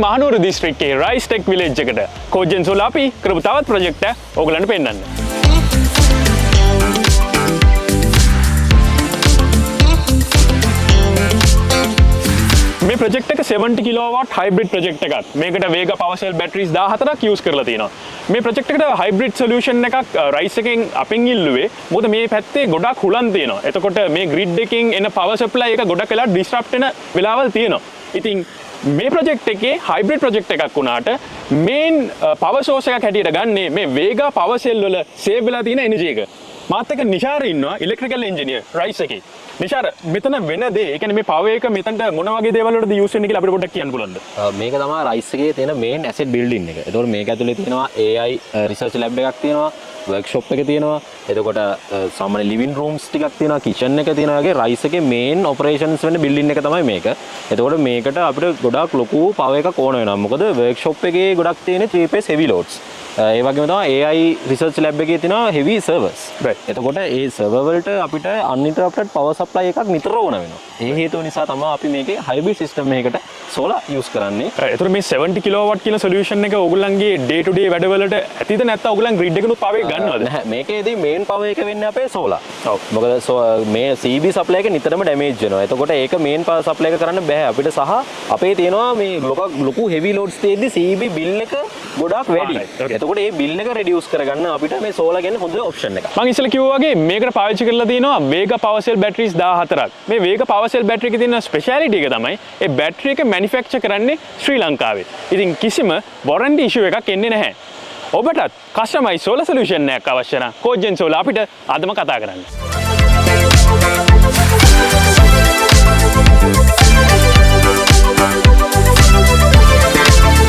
මහනුවර දිස්ත්‍රික්කයේ rice tech village එකට කෝජෙන් solar අපි කරපු තවත් ප්‍රොජෙක්ට් එක ඔයගලන්ට පෙන්නන්න. මේ ප්‍රොජෙක්ට් එක 70 කිලෝවාට් හයිබ්‍රිඩ් ප්‍රොජෙක්ට් එකක්. මේකට Vega power cell batteries 14ක් යූස් කරලා තියෙනවා. මේ ප්‍රොජෙක්ට් එකට හයිබ්‍රිඩ් සොලියුෂන් එකක් රයිස් එකෙන් අපෙන් ඉල්ලුවේ. මොකද මේ පැත්තේ ගොඩක් හුලන් තියෙනවා. එතකොට මේ ග්‍රිඩ් එකකින් එන power supply එක ගොඩක් වෙලා ඩිස්රප්ට් වෙන වෙලාවල් තියෙනවා. ඉතින් මේ ප්‍රොජෙක්ට් එකේ හයිබ්‍රිඩ් ප්‍රොජෙක්ට් එකක් වුණාට මේන් power source එකක් හැටියට ගන්නේ මේ Vega power cell වල සේව් වෙලා තියෙන එනර්ජි එක. මාත් එක්ක නිෂාර ඉන්නවා ඉලෙක්ට්‍රිකල් ඉන්ජිනියර් රයිස් එකේ. නිෂාර මෙතන වෙන දේ ඒ කියන්නේ මේ පවර් එක මෙතනට මොන වගේ දේවල් වලද යූස් වෙන්නේ කියලා අපිට පොඩ්ඩක් කියන්න පුළුවන්ද? මේක තමයි රයිස් එකේ තියෙන මේන් ඇසෙට් බිල්ඩින් එක. ඒතකොට මේක ඇතුලේ තියෙනවා AI රිසර්ච් ලැබ් එකක් තියෙනවා, වර්ක්ෂොප් එක තියෙනවා. එතකොට සාමාන්‍ය ලිවිං රූම්ස් ටිකක් තියෙනවා, කිචන් එක තියෙනවා වගේ රයිස් එකේ මේන් ඔපරේෂන්ස් වෙන බිල්ඩින් එක තමයි මේක. එතකොට මේකට අපිට ගොඩාක් ලොකු පවර් එකක් ඕන වෙනවා. මොකද වර්ක්ෂොප් එකේ ගොඩක් තියෙන 3 phase heavy loads. ඒ වගේම තමයි AI රිසර්ච් ලැබ් එකේ තියෙනවා heavy servers. එතකොට ඒ සර්වර් වලට අපිට uninterrupted power supply එකක් නිතර ඕන වෙනවා. ඒ හේතුව නිසා තමයි අපි මේකේ hybrid system එකකට solar use කරන්නේ. එතකොට මේ 70 කිලෝවාට් කියන solution එක ඕගොල්ලන්ගේ day to day වැඩවලට ඇතිද නැත්නම් ඕගොල්ලන් grid එකනොත් power එක ගන්නවද? නැහැ. මේකේදී main power එක වෙන්නේ අපේ solar. ඔව්. මොකද මේ CB supply එක නිතරම damage වෙනවා. එතකොට ඒක main power supply එක කරන්න බෑ අපිට සහ අපේ තියෙනවා මේ ලොකු heavy loads තියෙද්දි CB bill එක ගොඩක් වැඩි. එතකොට මේ bill එක reduce කරගන්න අපිට මේ solar කියන්නේ හොඳ option එකක්. මම ඉස්සෙල්ලා කිව්වා වගේ මේකට පාවිච්චි කරලා තියෙනවා Vega power cell batteries 14ක්. මේ Vega power cell battery එකේ තියෙන speciality එක තමයි ඒ battery එක manufacture කරන්නේ ශ්‍රී ලංකාවේ. ඉතින් කිසිම warranty issue එකක් එන්නේ නැහැ. ඔබටත් customize solar solution එකක් අවශ්‍ය නම් කෝජෙන් solar අපිට අදම කතා කරන්න.